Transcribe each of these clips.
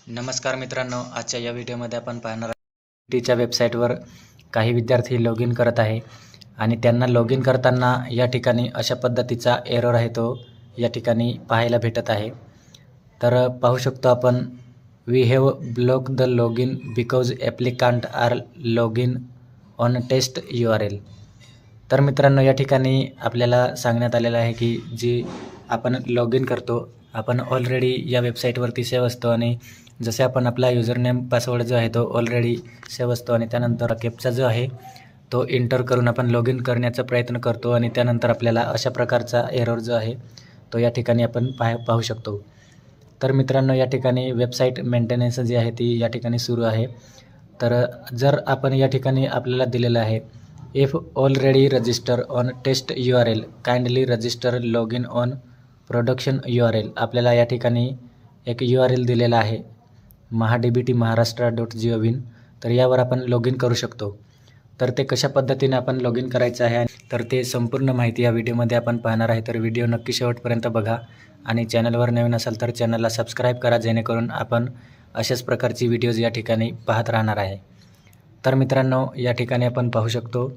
नमस्कार मित्रांनो, आजच्या या व्हिडिओमध्ये आपण पाहणार आहोत टीच्या वेबसाईटवर काही विद्यार्थी लॉग इन करत आहे आणि त्यांना लॉग इन करताना या ठिकाणी अशा पद्धतीचा एरर आहे तो या ठिकाणी पाहायला भेटत आहे। तर पाहू शकतो आपण we have block the log in because applicant are log in on test URL। तर मित्रांनो, या ठिकाणी आपल्याला सांगण्यात आलेलं आहे की जी आपण लॉग इन करतो, आपण ऑलरेडी या वेबसाईटवरती सेव्ह असतो आणि जसे आपण आपला युजरनेम पासवर्ड जो आहे तो ऑलरेडी सेव्ह असतो आणि त्यानंतर कॅप्चा जो आहे तो एंटर करून आपण लॉग इन करण्याचा प्रयत्न करतो आणि त्यानंतर आपल्याला अशा प्रकारचा एरर जो आहे तो या ठिकाणी आपण पाहू शकतो। तर मित्रांनो, या ठिकाणी वेबसाईट मेंटेनन्स जी आहे ती या ठिकाणी सुरू आहे। तर जर आपण या ठिकाणी आपल्याला दिलेलं आहे if already register on test URL kindly register log in on production URL। आपल्याला या ठिकाणी एक URL दिलेला आहे mahadbtmaharashtra.gov। तर यावर आपण लॉग इन करू शकतो। तर ते कशा पद्धतीने आपण लॉग इन करायचं आहे तर ते संपूर्ण माहिती या व्हिडिओमध्ये आपण पाहणार आहे। तर व्हिडिओ नक्की शेवटपर्यंत बघा आणि चॅनलवर नवीन असाल तर चॅनलला सबस्क्राईब करा, जेणेकरून आपण अशाच प्रकारची व्हिडिओज या ठिकाणी पाहत राहणार आहे। तर मित्रांनो, या ठिकाणी आपण पाहू शकतो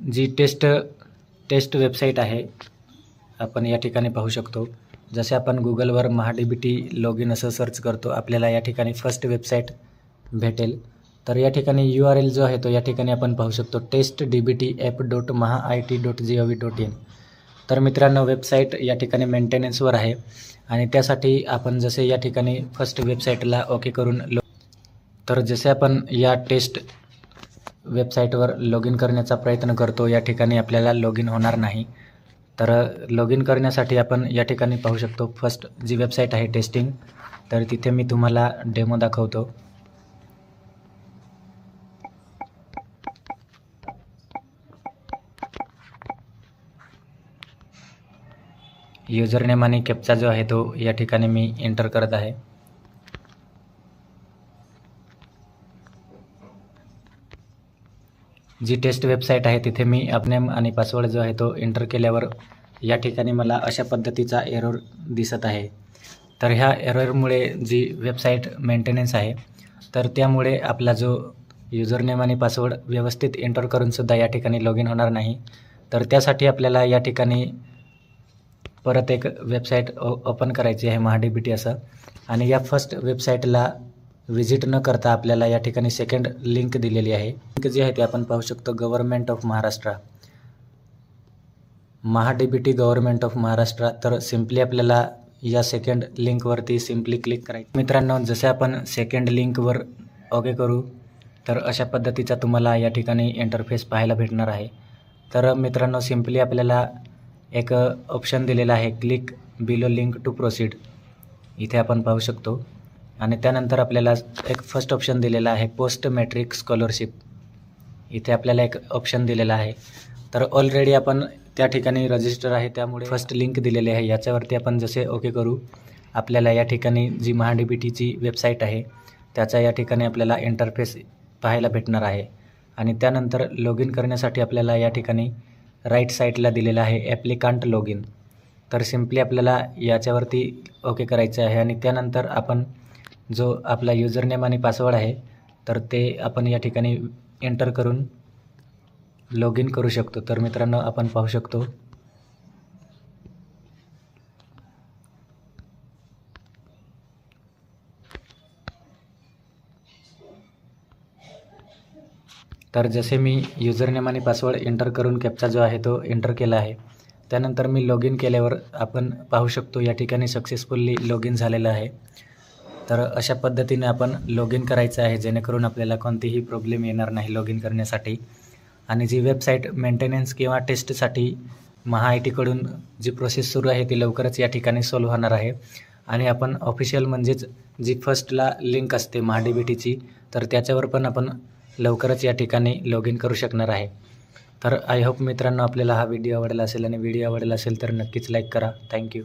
जी टेस्ट वेबसाईट आहे, आपण या ठिकाणी पाहू शकतो। जसे आपण गुगलवर महाडीबीटी लॉग इन असं सर्च करतो, आपल्याला या ठिकाणी फर्स्ट वेबसाईट भेटेल। तर या ठिकाणी URL जो आहे तो या ठिकाणी आपण पाहू शकतो testdbtapp.mahait.gov.in। तर मित्रांनो, वेबसाईट या ठिकाणी मेंटेनन्सवर आहे आणि त्यासाठी आपण जसे या ठिकाणी फर्स्ट वेबसाईटला ओके करून तर जसे आपण या टेस्ट वेबसाईटवर लॉग इन करण्याचा प्रयत्न करतो, या ठिकाणी आपल्याला लॉग इन होणार नाही। तर लॉग इन करण्यासाठी आपण या ठिकाणी पाहू शकतो फर्स्ट जी वेबसाईट आहे टेस्टिंग, तर तिथे मी तुम्हाला डेमो दाखवतो। युजरनेम आणि कॅप्चा जो आहे तो या ठिकाणी मी एंटर करत आहे। जी टेस्ट वेबसाईट आहे तिथे मी नेम आणि पासवर्ड जो आहे तो एंटर केल्यावर या ठिकाणी मला अशा पद्धतीचा एरर दिसत आहे। तर ह्या एररमुळे जी वेबसाईट मेंटेनन्स आहे तर त्यामुळे आपला जो युजरनेम आणि पासवर्ड व्यवस्थित एंटर करूनसुद्धा या ठिकाणी लॉग इन होणार नाही। तर त्यासाठी आपल्याला या ठिकाणी परत एक वेबसाईट ओपन करायची आहे महाडीबीटी असं, आणि या फर्स्ट वेबसाईटला विजिट न करता आपल्याला या ठिकाणी सेकंड लिंक दिलेली आहे। लिंक जी आहे ते आपण पाहू शकतो government of Maharashtra, MahaDBT government of Maharashtra. तर सिम्पली आपल्याला या सेकंड लिंकवरती सिम्पली क्लिक करायचं। मित्रांनो, जसे आपण सेकंड लिंकवर ओके करू तर अशा पद्धतीचा तुम्हाला या ठिकाणी इंटरफेस पाहायला भेटणार आहे। तर मित्रांनो, सिम्पली आपल्याला एक ऑप्शन दिलेला आहे click below link to proceed, इथे आपण पाहू शकतो। आणि त्यानंतर आपल्याला एक फर्स्ट ऑप्शन दिलेला आहे पोस्ट मॅट्रिक स्कॉलरशिप, इथे आपल्याला एक ऑप्शन दिलेला आहे। तर ऑलरेडी आपण त्या ठिकाणी रजिस्टर आहे, त्यामुळे फर्स्ट लिंक दिलेली आहे, याच्यावरती आपण जसे ओके करू आपल्याला या ठिकाणी जी महाडीबीटीची वेबसाईट आहे त्याचा या ठिकाणी आपल्याला इंटरफेस पाहायला भेटणार आहे। आणि त्यानंतर लॉग इन करण्यासाठी आपल्याला या ठिकाणी राईट साईडला दिलेलं आहे ॲप्लिकंट लॉग इन। तर सिम्पली आपल्याला याच्यावरती ओके करायचं आहे आणि त्यानंतर आपण जो आपला युजरनेम आणि पासवर्ड आहे तर ते आपण या ठिकाणी एंटर करून लॉग इन करू शकतो। तर मित्रांनो, आपण पाहू शकतो तर जसे मी युजरनेम आणि पासवर्ड एंटर करून कॅप्चा जो आहे तो एंटर केला आहे, त्यानंतर मी लॉग इन केल्यावर आपण पाहू शकतो या ठिकाणी सक्सेसफुली लॉग इन झालेलं आहे। तर अशा पद्धतीने आपण लॉग इन करायचं आहे, जेणेकरून आपल्याला कोणतीही प्रॉब्लेम येणार नाही लॉग इन करण्यासाठी। आणि जी वेबसाईट मेंटेनन्स किंवा टेस्टसाठी महाआयटीकडून जी प्रोसेस सुरू आहे ती लवकरच या ठिकाणी सॉल्व्ह होणार आहे। आणि आपण ऑफिशियल म्हणजेच जी फर्स्टला लिंक असते महाडीबीटीची तर त्याच्यावर पण आपण लवकरच या ठिकाणी लॉग इन करू शकणार आहे। तर आय होप मित्रांनो आपल्याला हा व्हिडिओ आवडला असेल, आणि व्हिडिओ आवडला असेल तर नक्कीच लाईक करा। थँक्यू।